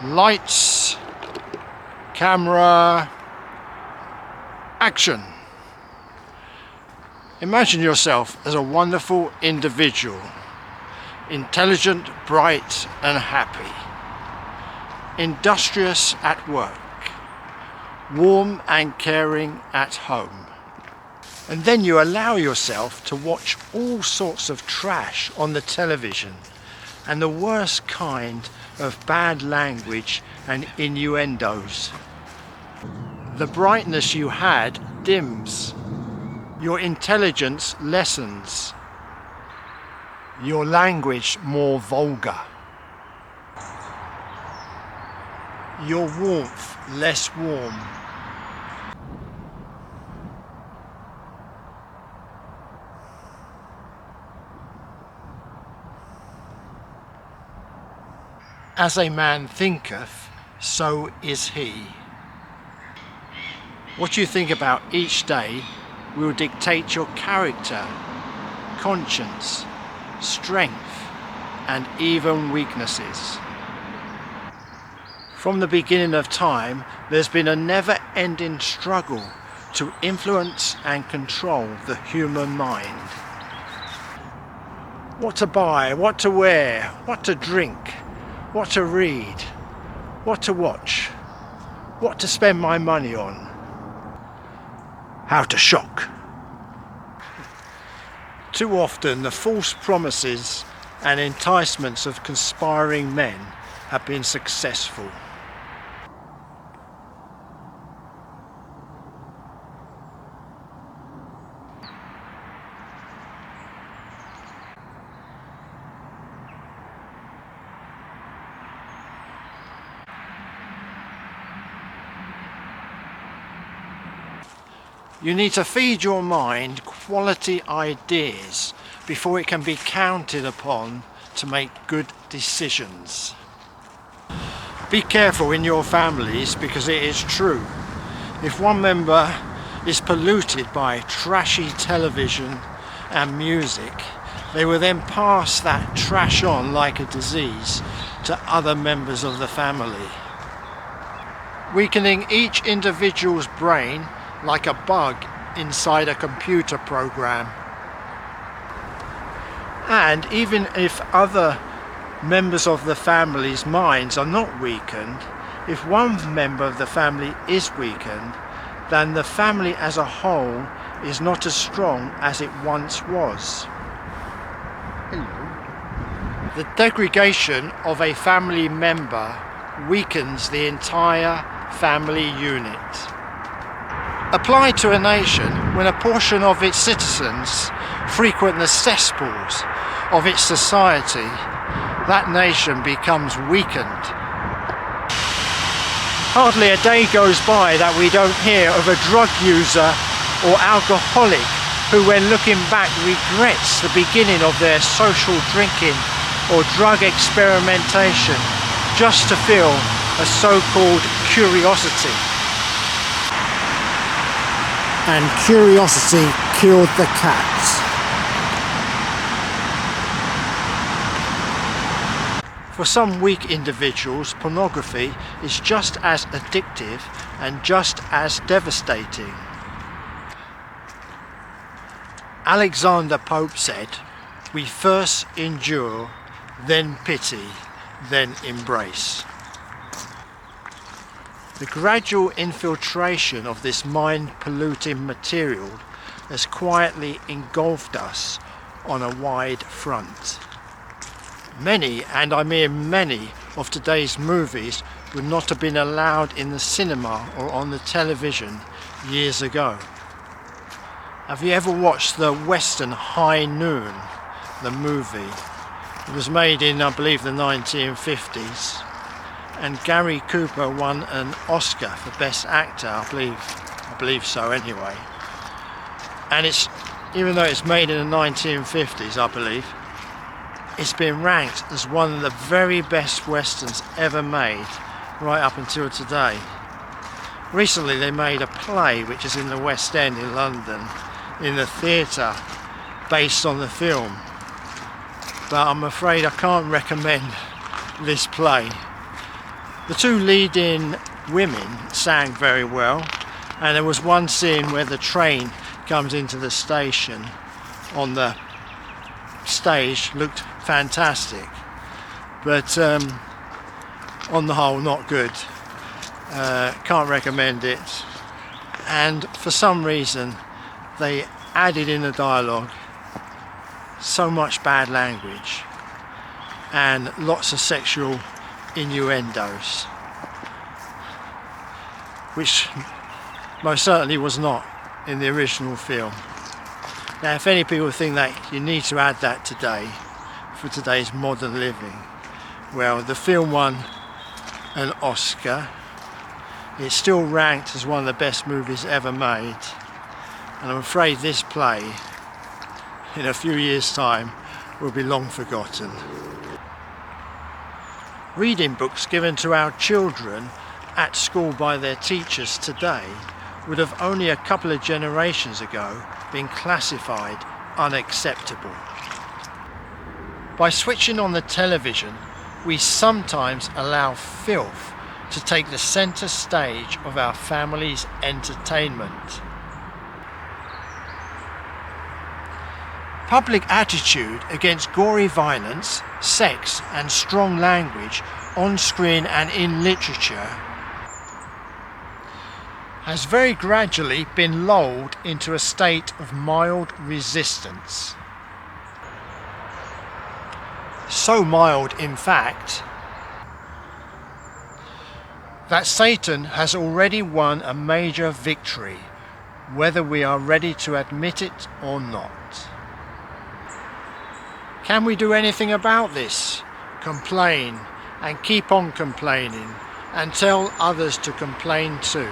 Lights, camera, action. Imagine yourself as a wonderful individual, intelligent, bright and happy, industrious at work, warm and caring at home. And then you allow yourself to watch all sorts of trash on the television and the worst kind of bad language and innuendos. The brightness you had dims. Your intelligence lessens. Your language more vulgar. Your warmth less warm. As a man thinketh, so is he. What you think about each day will dictate your character, conscience, strength, and even weaknesses. From the beginning of time, there's been a never-ending struggle to influence and control the human mind. What to buy, what to wear, what to drink, what to read, what to watch, what to spend my money on, how to shock. Too often the false promises and enticements of conspiring men have been successful. You need to feed your mind quality ideas before it can be counted upon to make good decisions. Be careful in your families, because it is true. If one member is polluted by trashy television and music, they will then pass that trash on like a disease to other members of the family, weakening each individual's brain like a bug inside a computer program. And even if other members of the family's minds are not weakened, if one member of the family is weakened, then the family as a whole is not as strong as it once was. The degradation of a family member weakens the entire family unit. Apply to a nation when a portion of its citizens frequent the cesspools of its society. That nation becomes weakened. Hardly a day goes by that we don't hear of a drug user or alcoholic who, when looking back, regrets the beginning of their social drinking or drug experimentation just to feel a so-called curiosity. And curiosity killed the cat. For some weak individuals, pornography is just as addictive and just as devastating. Alexander Pope said, "We first endure, then pity, then embrace." The gradual infiltration of this mind-polluting material has quietly engulfed us on a wide front. Many, and I mean many, of today's movies would not have been allowed in the cinema or on the television years ago. Have you ever watched the Western High Noon, the movie? It was made in, I believe, the 1950s. And Gary Cooper won an Oscar for Best Actor, I believe so anyway. And it's, even though it's made in the 1950s, I believe, it's been ranked as one of the very best westerns ever made, right up until today. Recently they made a play which is in the West End in London, in the theatre, based on the film. But I'm afraid I can't recommend this play. The two leading women sang very well, and there was one scene where the train comes into the station on the stage, looked fantastic, but on the whole not good. Can't recommend it. And for some reason they added in the dialogue so much bad language and lots of sexual innuendos, which most certainly was not in the original film. Now, if any people think that you need to add that today for today's modern living, well, the film won an Oscar. It's still ranked as one of the best movies ever made, and I'm afraid this play in a few years' time will be long forgotten. Reading books given to our children at school by their teachers today would have only a couple of generations ago been classified unacceptable. By switching on the television, we sometimes allow filth to take the centre stage of our family's entertainment. Public attitude against gory violence, sex and strong language on screen and in literature has very gradually been lulled into a state of mild resistance. So mild, in fact, that Satan has already won a major victory, whether we are ready to admit it or not. Can we do anything about this? Complain and keep on complaining and tell others to complain too.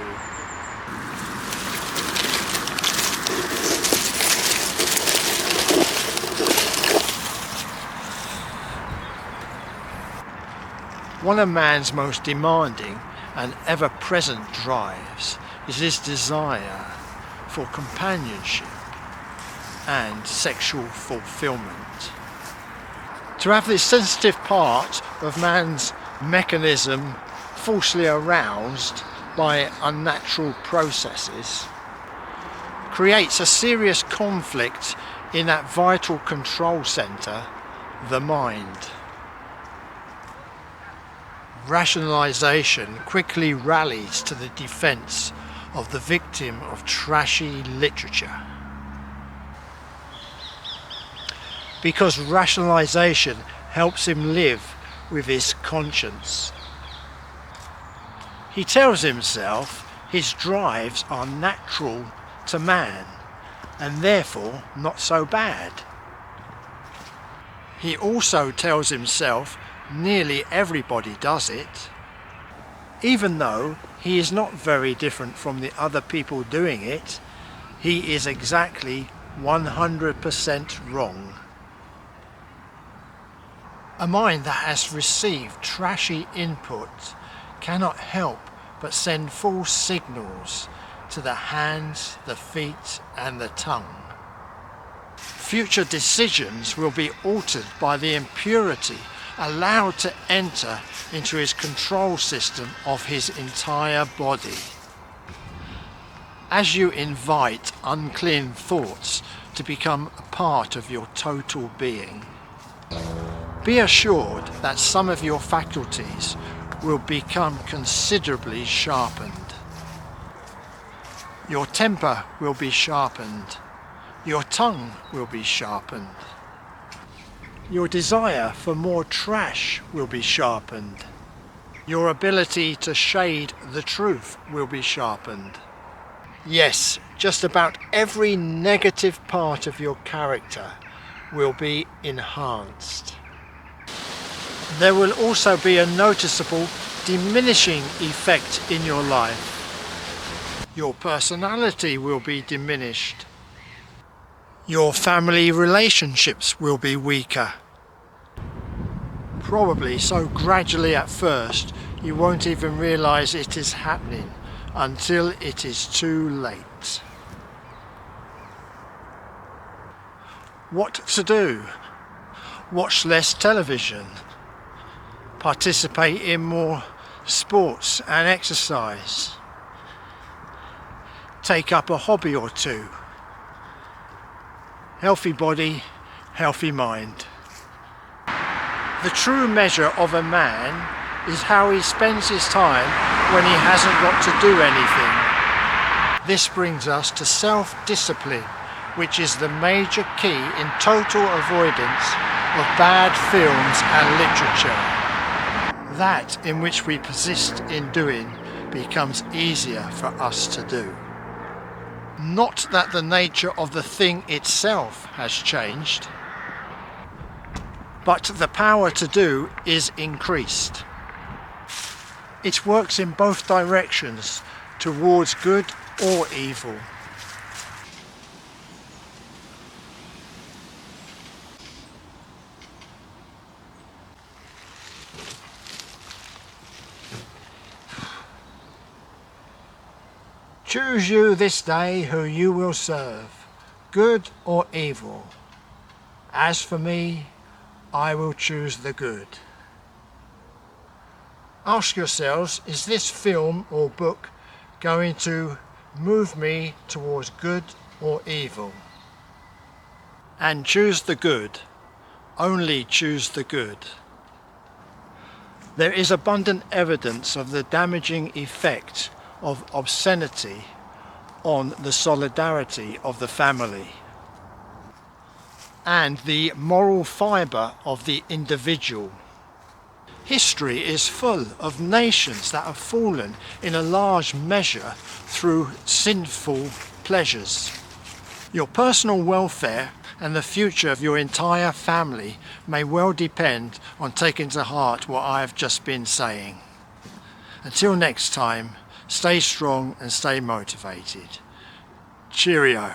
One of man's most demanding and ever-present drives is his desire for companionship and sexual fulfillment. To have this sensitive part of man's mechanism falsely aroused by unnatural processes creates a serious conflict in that vital control centre, the mind. Rationalization quickly rallies to the defense of the victim of trashy literature, because rationalization helps him live with his conscience. He tells himself his drives are natural to man and therefore not so bad. He also tells himself nearly everybody does it, even though he is not very different from the other people doing it. He is exactly 100% wrong. A mind that has received trashy input cannot help but send false signals to the hands, the feet and the tongue. Future decisions will be altered by the impurity allowed to enter into his control system of his entire body. As you invite unclean thoughts to become a part of your total being, be assured that some of your faculties will become considerably sharpened. Your temper will be sharpened. Your tongue will be sharpened. Your desire for more trash will be sharpened. Your ability to shade the truth will be sharpened. Yes, just about every negative part of your character will be enhanced. There will also be a noticeable diminishing effect in your life. Your personality will be diminished. Your family relationships will be weaker. Probably so gradually at first you won't even realize it is happening until it is too late. What to do? Watch less television. Participate in more sports and exercise. Take up a hobby or two. Healthy body, healthy mind. The true measure of a man is how he spends his time when he hasn't got to do anything. This brings us to self-discipline, which is the major key in total avoidance of bad films and literature. That in which we persist in doing becomes easier for us to do. Not that the nature of the thing itself has changed, but the power to do is increased. It works in both directions, towards good or evil. Choose you this day who you will serve, good or evil. As for me, I will choose the good. Ask yourselves, is this film or book going to move me towards good or evil? And choose the good. Only choose the good. There is abundant evidence of the damaging effect of obscenity on the solidarity of the family and the moral fibre of the individual. History is full of nations that have fallen in a large measure through sinful pleasures. Your personal welfare and the future of your entire family may well depend on taking to heart what I have just been saying. Until next time, stay strong and stay motivated. Cheerio.